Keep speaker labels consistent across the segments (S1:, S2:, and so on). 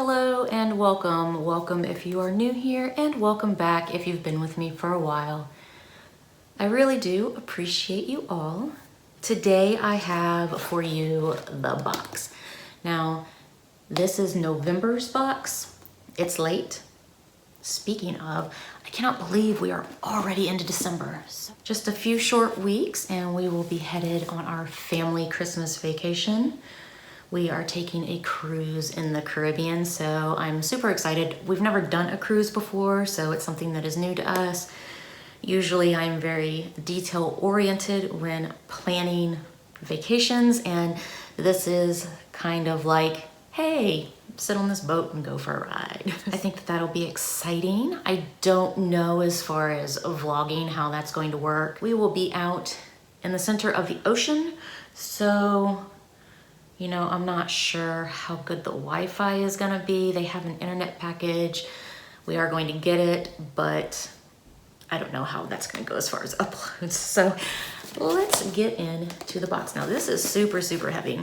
S1: Hello and welcome. Welcome if you are new here, and welcome back if you've been with me for a while. I really do appreciate you all. Today I have for you the box. Now, this is November's box. It's late. Speaking of, I cannot believe we are already into December. So just a few short weeks and we will be headed on our family Christmas vacation. We are taking a cruise in the Caribbean, so I'm super excited. We've never done a cruise before, so it's something that is new to us. Usually I'm very detail-oriented when planning vacations, and this is kind of like, hey, sit on this boat and go for a ride. I think that that'll be exciting. I don't know as far as vlogging how that's going to work. We will be out in the center of the ocean, so you know, I'm not sure how good the Wi-Fi is gonna be. They have an internet package. We are going to get it, but I don't know how that's gonna go as far as uploads. So let's get into the box. Now this is super, super heavy.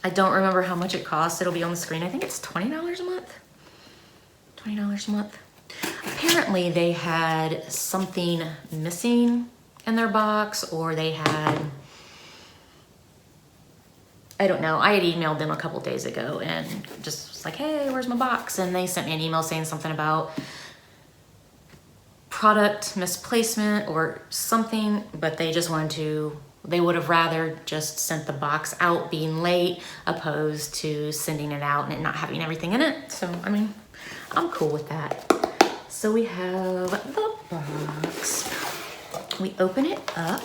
S1: I don't remember how much it costs. It'll be on the screen. I think it's $20 a month. $20 a month. Apparently they had something missing in their box, or they had, I don't know. I had emailed them a couple days ago and just was like, hey, where's my box? And they sent me an email saying something about product misplacement or something, but they just wanted to, they would have rather just sent the box out being late opposed to sending it out and it not having everything in it. So, I mean, I'm cool with that. So we have the box. We open it up.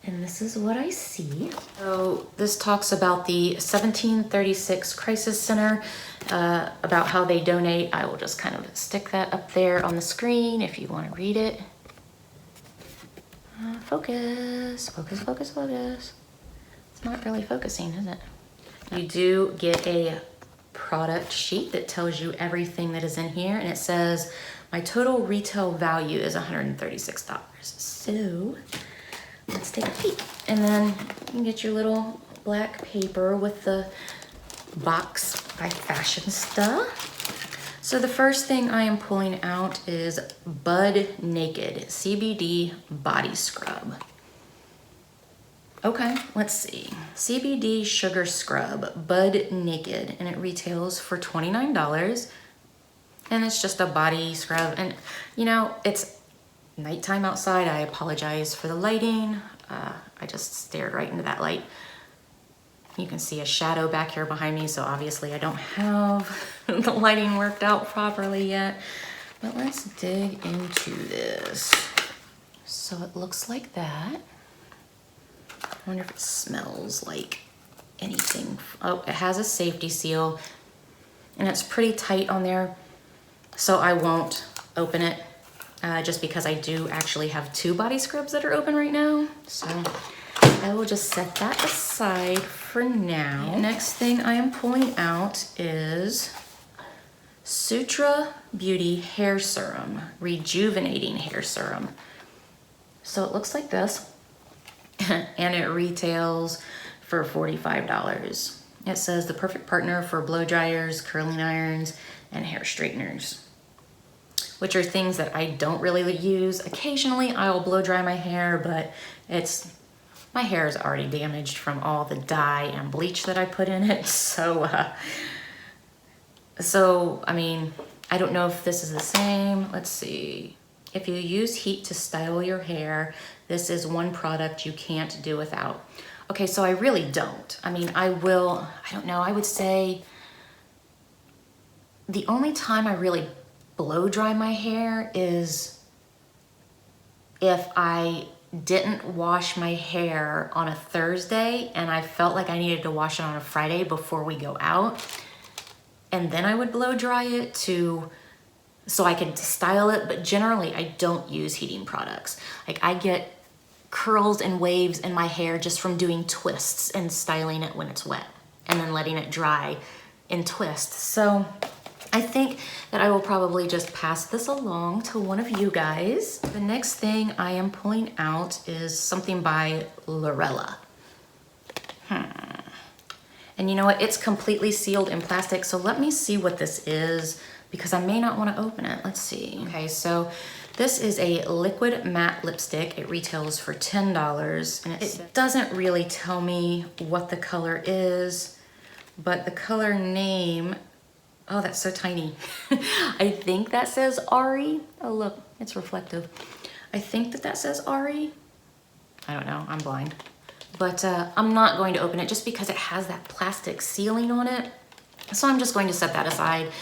S1: And this is what I see. So this talks about the 1736 Crisis Center, about how they donate. I will just kind of stick that up there on the screen if you want to read it. Focus, focus, focus, focus. It's not really focusing, is it? You do get a product sheet that tells you everything that is in here, and it says, my total retail value is $136. So, let's take a peek. And then you can get your little black paper with the box by Fashionsta. So the first thing I am pulling out is Bud Naked CBD Body Scrub. Okay, let's see. CBD Sugar Scrub, Bud Naked, and it retails for $29. And it's just a body scrub. And you know, it's nighttime outside. I apologize for the lighting. I just stared right into that light. You can see a shadow back here behind me, so obviously I don't have the lighting worked out properly yet. But let's dig into this. So it looks like that. I wonder if it smells like anything. Oh, it has a safety seal, and it's pretty tight on there, so I won't open it. Just because I do actually have two body scrubs that are open right now. So I will just set that aside for now. Next thing I am pulling out is Sutra Beauty Hair Serum, Rejuvenating Hair Serum. So it looks like this, and it retails for $45. It says the perfect partner for blow dryers, curling irons, and hair straighteners, which are things that I don't really use. Occasionally I'll blow dry my hair, but my hair is already damaged from all the dye and bleach that I put in it. So I mean, I don't know if this is the same. Let's see. If you use heat to style your hair, this is one product you can't do without. Okay, so I really don't. I mean, I don't know, I would say the only time I really blow dry my hair is if I didn't wash my hair on a Thursday and I felt like I needed to wash it on a Friday before we go out, and then I would blow dry it so I could style it. But generally I don't use heating products. Like, I get curls and waves in my hair just from doing twists and styling it when it's wet and then letting it dry in twists. So I think that I will probably just pass this along to one of you guys. The next thing I am pulling out is something by Lorella. And you know what? It's completely sealed in plastic. So let me see what this is because I may not want to open it. Let's see. Okay, so this is a liquid matte lipstick. It retails for $10 and it doesn't really tell me what the color is, but the color name, oh, that's so tiny. I think that says Ari. Oh, look, it's reflective. I think that says Ari. I don't know, I'm blind. But I'm not going to open it just because it has that plastic sealing on it. So I'm just going to set that aside.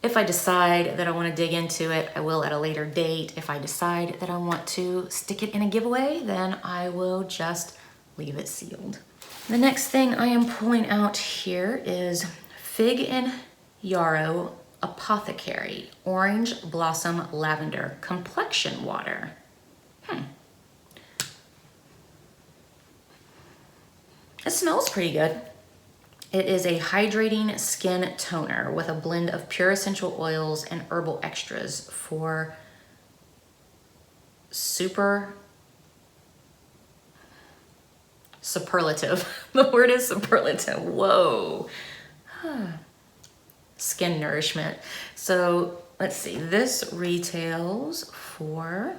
S1: If I decide that I want to dig into it, I will at a later date. If I decide that I want to stick it in a giveaway, then I will just leave it sealed. The next thing I am pulling out here is Fig and Yarrow Apothecary Orange Blossom Lavender Complexion Water. It smells pretty good. It is a hydrating skin toner with a blend of pure essential oils and herbal extras for superlative. The word is superlative. Whoa. Skin nourishment. So let's see. This retails for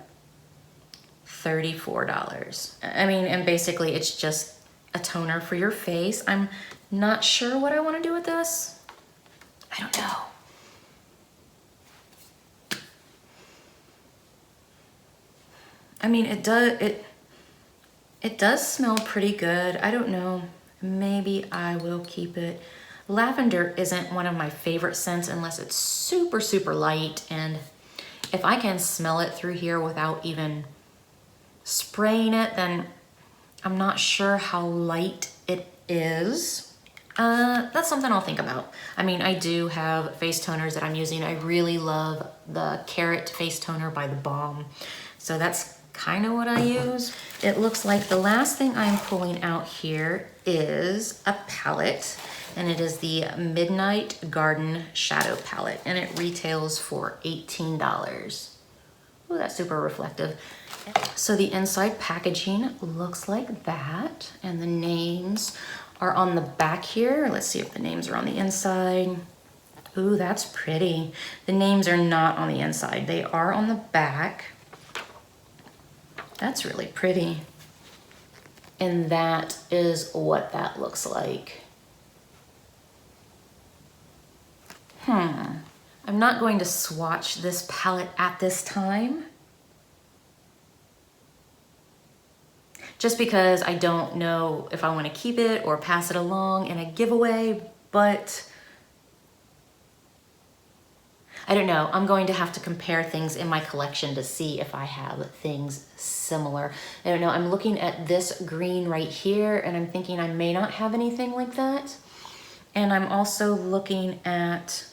S1: $34. I mean, and basically it's just a toner for your face. I'm not sure what I want to do with this. I don't know. I mean, it does smell pretty good. I don't know. Maybe I will keep it. Lavender isn't one of my favorite scents unless it's super, super light. And if I can smell it through here without even spraying it, then I'm not sure how light it is. That's something I'll think about. I mean, I do have face toners that I'm using. I really love the Carrot face toner by The Balm. So that's kind of what I use. It looks like the last thing I'm pulling out here is a palette, and it is the Midnight Garden Shadow Palette, and it retails for $18. Oh, that's super reflective. So the inside packaging looks like that, and the names are on the back here. Let's see if the names are on the inside. Ooh, that's pretty. The names are not on the inside. They are on the back. That's really pretty. And that is what that looks like. I'm not going to swatch this palette at this time, just because I don't know if I want to keep it or pass it along in a giveaway, but I don't know. I'm going to have to compare things in my collection to see if I have things similar. I don't know. I'm looking at this green right here and I'm thinking I may not have anything like that. And I'm also looking at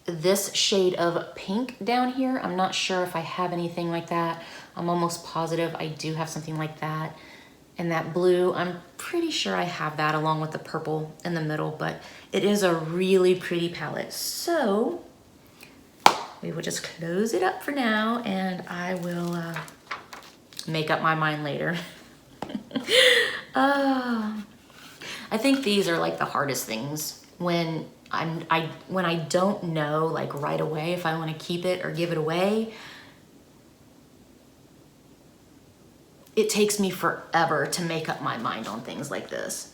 S1: this shade of pink down here. I'm not sure if I have anything like that. I'm almost positive I do have something like that. And that blue, I'm pretty sure I have that along with the purple in the middle, but it is a really pretty palette. So we will just close it up for now and I will make up my mind later. I think these are like the hardest things when I don't know like right away if I want to keep it or give it away. It takes me forever to make up my mind on things like this.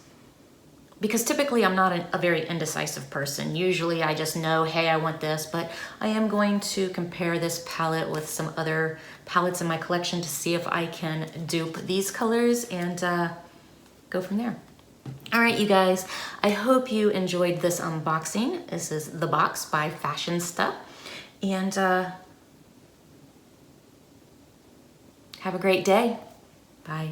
S1: Because typically I'm not a very indecisive person. Usually I just know, hey, I want this, but I am going to compare this palette with some other palettes in my collection to see if I can dupe these colors and go from there. All right, you guys, I hope you enjoyed this unboxing. This is The Box by Fashionsta. And have a great day. Bye.